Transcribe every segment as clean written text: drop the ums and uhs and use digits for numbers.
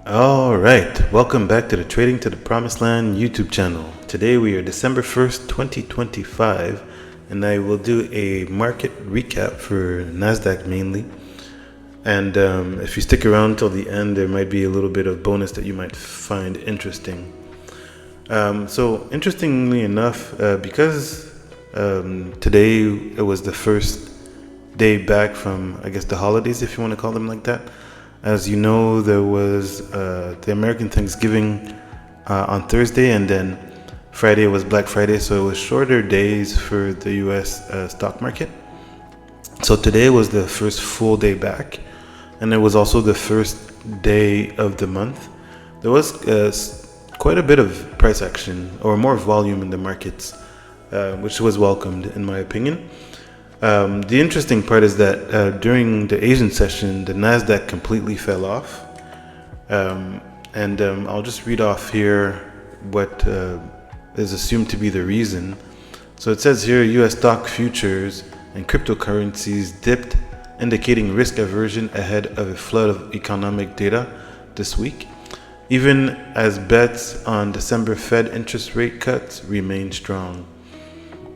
All right, welcome back to the Trading to the Promised Land YouTube channel. Today we are December 1st, 2025, and I will do a market recap for Nasdaq mainly. And if you stick around till the end, there might be a little bit of bonus that you might find interesting. So interestingly enough, because today it was the first day back from, I guess, the holidays, if you want to call them like that. As you know, there was the American Thanksgiving on Thursday, and then Friday was Black Friday, so it was shorter days for the US stock market. So today was the first full day back, and it was also the first day of the month. There was quite a bit of price action, or more volume in the markets, which was welcomed in my opinion. The interesting part is that during the Asian session, the Nasdaq completely fell off. I'll just read off here what is assumed to be the reason. So it says here, US stock futures and cryptocurrencies dipped, indicating risk aversion ahead of a flood of economic data this week, even as bets on December Fed interest rate cuts remain strong.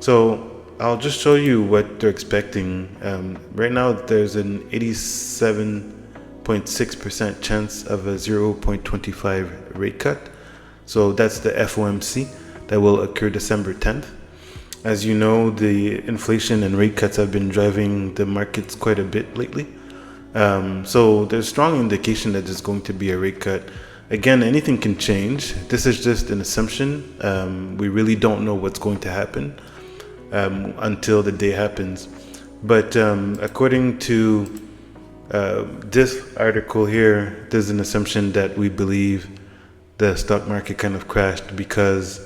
So I'll just show you what they're expecting. Right now, there's an 87.6% chance of a 0.25 rate cut. So that's the FOMC that will occur December 10th. As you know, the inflation and rate cuts have been driving the markets quite a bit lately. So there's strong indication that there's going to be a rate cut. Again, anything can change. This is just an assumption. We really don't know what's going to happen until the day happens. But according to this article here, there's an assumption that we believe the stock market kind of crashed because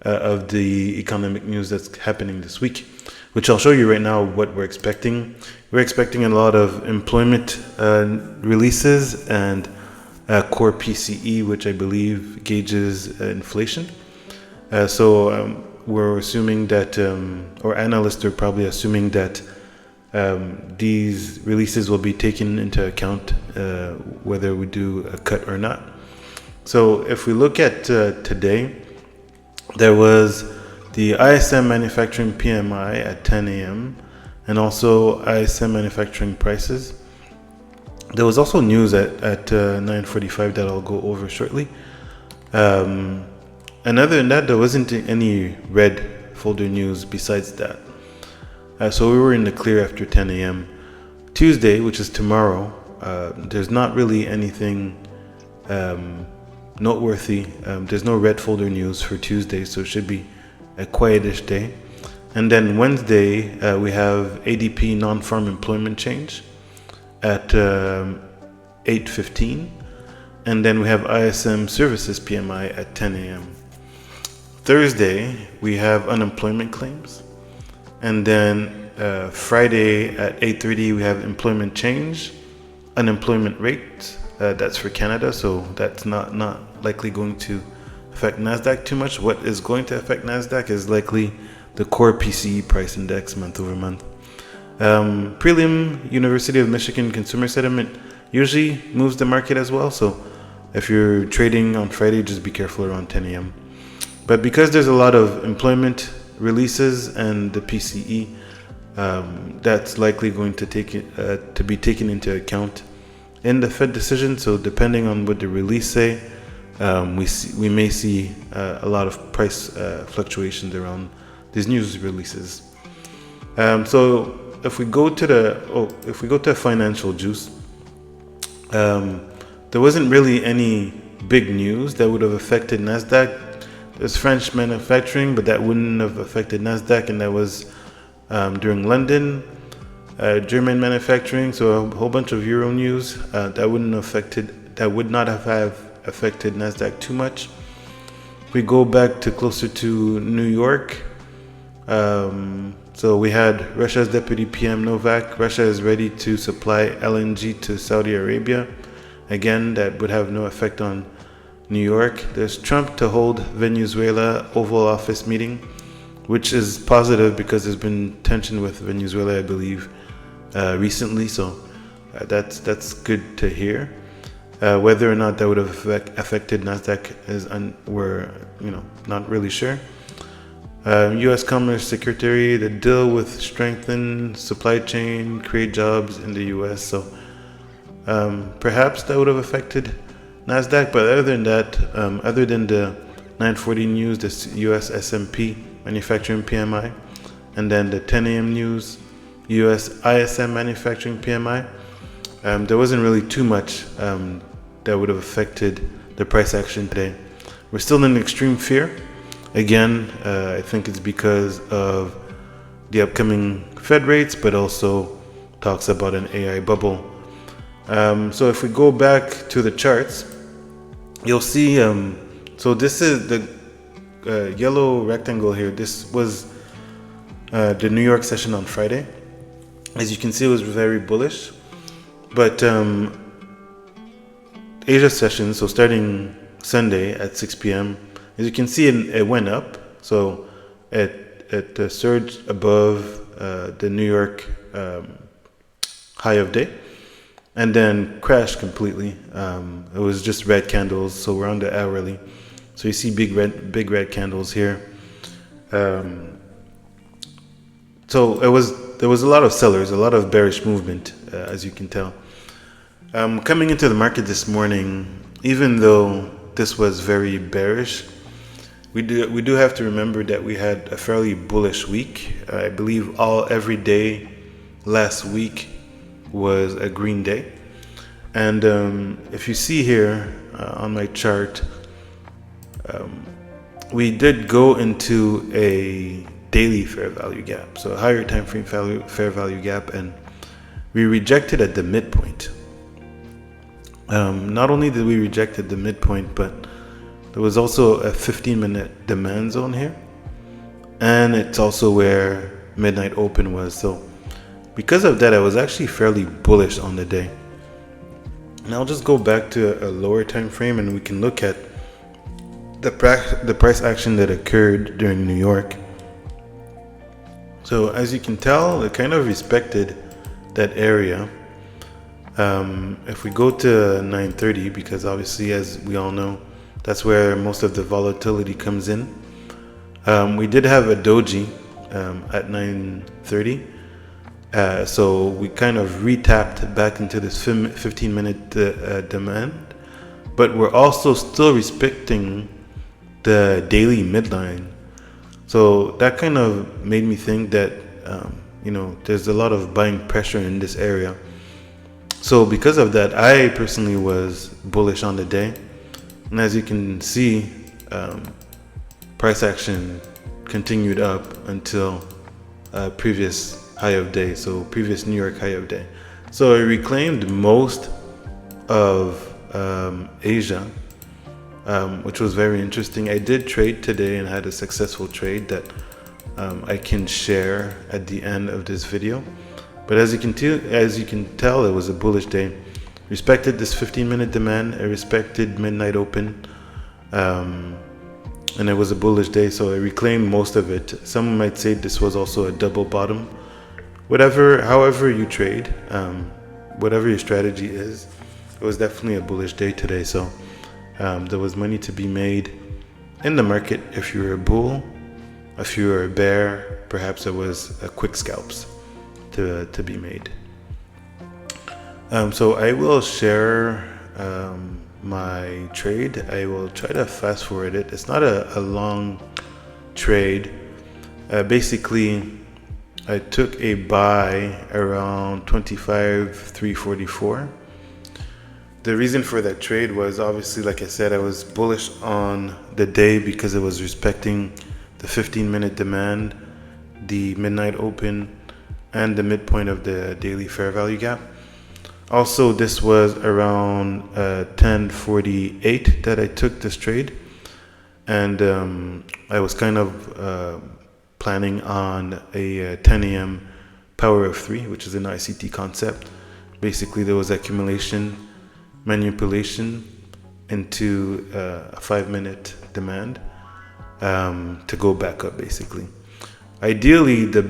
of the economic news that's happening this week, which I'll show you right now what we're expecting. We're expecting a lot of employment releases and core PCE, which I believe gauges inflation. We're assuming that, or analysts are probably assuming that these releases will be taken into account whether we do a cut or not. So if we look at today, there was the ISM manufacturing PMI at 10 a.m. and also ISM manufacturing prices. There was also news at 9:45 that I'll go over shortly. And other than that, there wasn't any red folder news besides that. So we were in the clear after 10 a.m. Tuesday, which is tomorrow, there's not really anything noteworthy. There's no red folder news for Tuesday, so it should be a quietish day. And then Wednesday, we have ADP non-farm employment change at 8:15. And then we have ISM services PMI at 10 a.m. Thursday, we have unemployment claims. And then Friday at 8:30, we have employment change, unemployment rate. That's for Canada, so that's not likely going to affect Nasdaq too much. What is going to affect Nasdaq is likely the core PCE price index month over month. Prelim University of Michigan consumer sentiment usually moves the market as well. So if you're trading on Friday, just be careful around 10 a.m. But because there's a lot of employment releases and the PCE, that's likely going to be taken into account in the Fed decision. So depending on what the release say, we may see a lot of price fluctuations around these news releases. So if we go to financial juice, there wasn't really any big news that would have affected Nasdaq. There's French manufacturing, but that wouldn't have affected Nasdaq, and that was during London. German manufacturing, so a whole bunch of Euro news that would not have affected Nasdaq too much. We go back to closer to New York. So we had Russia's deputy PM Novak. Russia is ready to supply LNG to Saudi Arabia. Again, that would have no effect on New York. There's Trump to hold Venezuela Oval Office meeting, which is positive because there's been tension with Venezuela, I believe, recently. So that's good to hear. Whether or not that would have affected Nasdaq we're not really sure. U.S. Commerce Secretary, the deal with strengthen supply chain, create jobs in the U.S. So perhaps that would have affected Nasdaq. But other than that, other than the 9:40 news, the U.S. S&P manufacturing PMI, and then the 10 a.m. news, U.S. ISM manufacturing PMI, there wasn't really too much that would have affected the price action today. We're still in extreme fear. Again, I think it's because of the upcoming Fed rates, but also talks about an AI bubble. So if we go back to the charts, you'll see, so this is the yellow rectangle here. This was the New York session on Friday. As you can see, it was very bullish. But Asia session, so starting Sunday at 6 p.m., as you can see, it went up. So it surged above the New York high of day, and then crashed completely. It was just red candles, so we're on the hourly. So you see big red candles here. So there was a lot of sellers, a lot of bearish movement, as you can tell. Coming into the market this morning, even though this was very bearish, we do have to remember that we had a fairly bullish week. I believe every day last week was a green day. And if you see here on my chart, we did go into a daily fair value gap, so a higher time frame fair value gap, and we rejected at the midpoint. Not only did we reject at the midpoint, but there was also a 15-minute demand zone here, and it's also where midnight open was. So because of that, I was actually fairly bullish on the day. And I'll just go back to a lower time frame, and we can look at the price action that occurred during New York. So as you can tell, it kind of respected that area. If we go to 9:30, because obviously, as we all know, that's where most of the volatility comes in. We did have a doji at 9:30, so we kind of retapped back into this 15-minute demand, but we're also still respecting the daily midline. So that kind of made me think that there's a lot of buying pressure in this area. So because of that, I personally was bullish on the day. And as you can see, price action continued up until previous high of day, so previous New York high of day. So I reclaimed most of Asia, which was very interesting. I did trade today and had a successful trade that I can share at the end of this video. But as you can tell, it was a bullish day. Respected this 15-minute demand. I respected midnight open, and it was a bullish day, so I reclaimed most of it. Some might say this was also a double bottom. However you trade, whatever your strategy is, it was definitely a bullish day today. So there was money to be made in the market if you were a bull. If you were a bear, perhaps it was a quick scalps to be made. So I will share my trade. I will try to fast forward it. It's not a long trade. Basically, I took a buy around 25,344. The reason for that trade was obviously, like I said, I was bullish on the day because it was respecting the 15-minute demand, the midnight open, and the midpoint of the daily fair value gap. Also, this was around 10:48 that I took this trade, and I was kind of planning on a 10 a.m. power of 3, which is an ICT concept. Basically, there was accumulation, manipulation into a 5-minute demand to go back up, basically. Ideally, the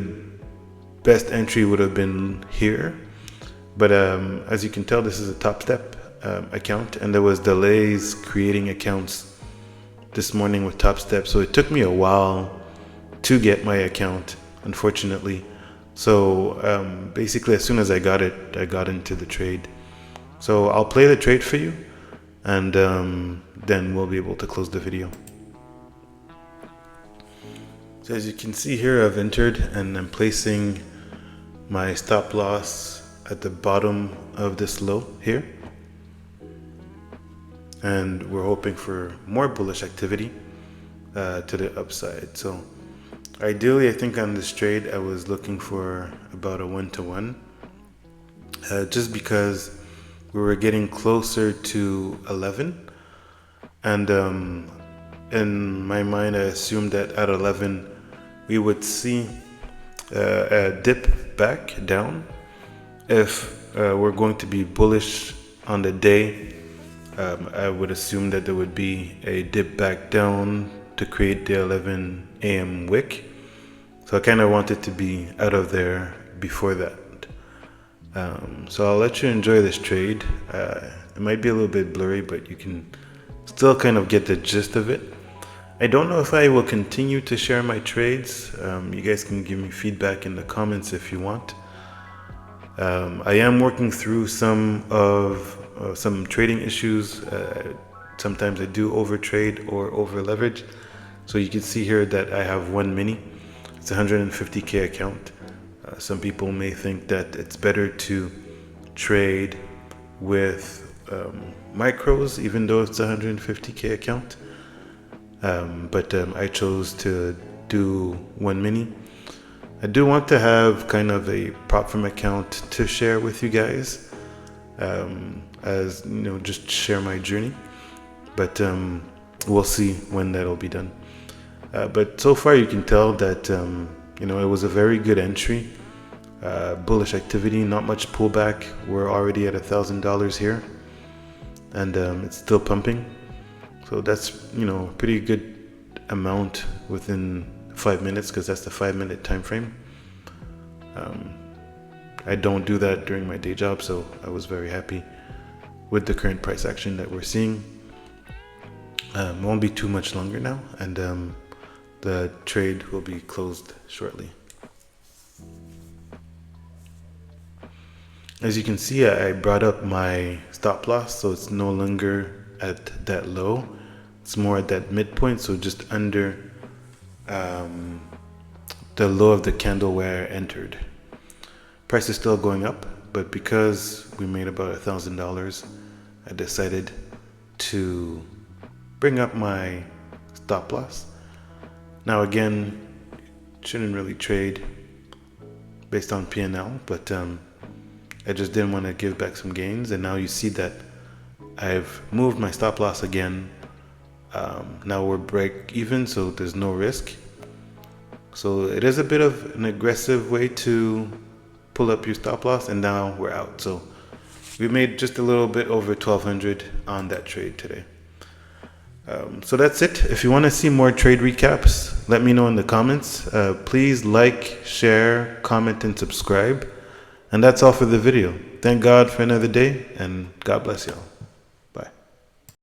best entry would have been here, but as you can tell, this is a top step. account, and there was delays creating accounts this morning with Top Step, so it took me a while to get my account, unfortunately. So basically, as soon as I got it, I got into the trade. So I'll play the trade for you, and then we'll be able to close the video. So as you can see here, I've entered and I'm placing my stop loss at the bottom of this low here. And we're hoping for more bullish activity to the upside. So ideally, I think on this trade, I was looking for about a 1-to-1, just because we were getting closer to 11. And in my mind, I assumed that at 11, we would see a dip back down. If we're going to be bullish on the day, I would assume that there would be a dip back down to create the 11 a.m. wick. So I kind of wanted to be out of there before that. So I'll let you enjoy this trade. It might be a little bit blurry, but you can still kind of get the gist of it. I don't know if I will continue to share my trades. You guys can give me feedback in the comments if you want. I am working through some trading issues. Sometimes I do overtrade or over leverage. So you can see here that I have one mini. It's a 150K account. Some people may think that it's better to trade with micros, even though it's a 150K account. But I chose to do one mini. I do want to have kind of a prop firm account to share with you guys, as you know, just share my journey. But we'll see when that'll be done. But so far, you can tell that you know, it was a very good entry, bullish activity, not much pullback. We're already at $1,000 here, and it's still pumping. So that's, you know, a pretty good amount within 5 minutes, because that's the 5-minute time frame. I don't do that during my day job, so I was very happy with the current price action that we're seeing. Won't be too much longer now, and the trade will be closed shortly. As you can see, I brought up my stop loss, so it's no longer at that low. It's more at that midpoint, so just under the low of the candle where I entered. Price is still going up, but because we made about $1,000, I decided to bring up my stop loss. Now again, shouldn't really trade based on P&L, but I just didn't want to give back some gains, and now you see that I've moved my stop loss again. Now we're break even, so there's no risk. So it is a bit of an aggressive way to pull up your stop loss, and now we're out. So we made just a little bit over 1,200 on that trade today. So that's it. If you want to see more trade recaps, let me know in the comments. Please like, share, comment, and subscribe. And that's all for the video. Thank God for another day, and God bless y'all.